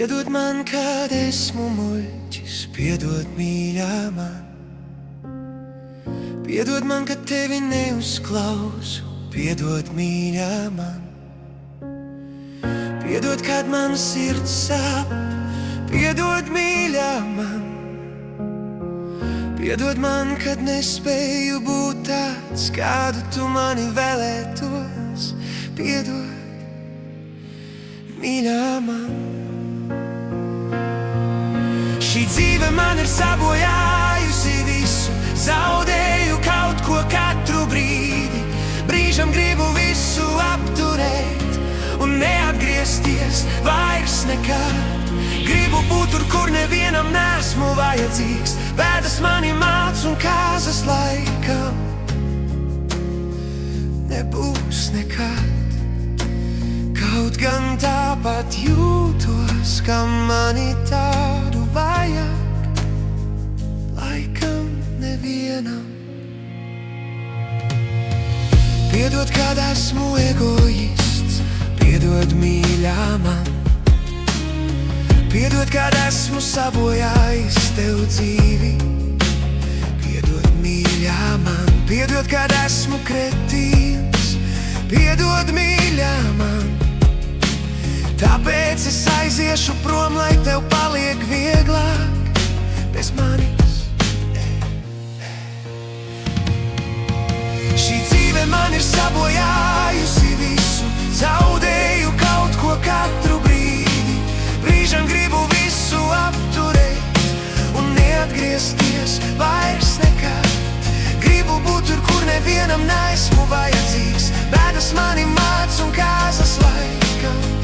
Piedod man, kad esmu muļķis, piedod mīļā man. Piedod man, ka tevi neuzklausu, piedod mīļā man. Piedod, kad man sirds sāp, piedod mīļā man. Piedod man, kad nespēju būt tāds, kādu tu mani vēlētos. Piedod, mīļā man. Šī dzīve man ir sabojājusi visu, zaudēju kaut ko katru brīdi. Brīžam gribu visu apturēt un neatgriezties vairs nekad. Gribu būt tur, kur nevienam nesmu vajadzīgs. Bēdas mani māc un kāzas laikam nebūs nekad. Kaut gan tāpat jūtos, ka mani tādu vajag, laikam nevienam. Piedod, kad esmu egoists, piedod mīļā man. Piedod, kad esmu sabojājis tev dzīvi. Piedod, mīļā man. Piedod, kad esmu kretīns. Piedod, mīļā man. Tāpēc es aiziešu prom, lai tev paliek vieglāk bez manis. Šī dzīve man ir sabojājusi visu, zaudēju kaut ko katru brīdi. Brīžam gribu visu apturēt un neatgriezties vairs nekad. Gribu būt tur, kur nevienam neesmu vajadzīgs. Bēdas mani māc un kāzas laikam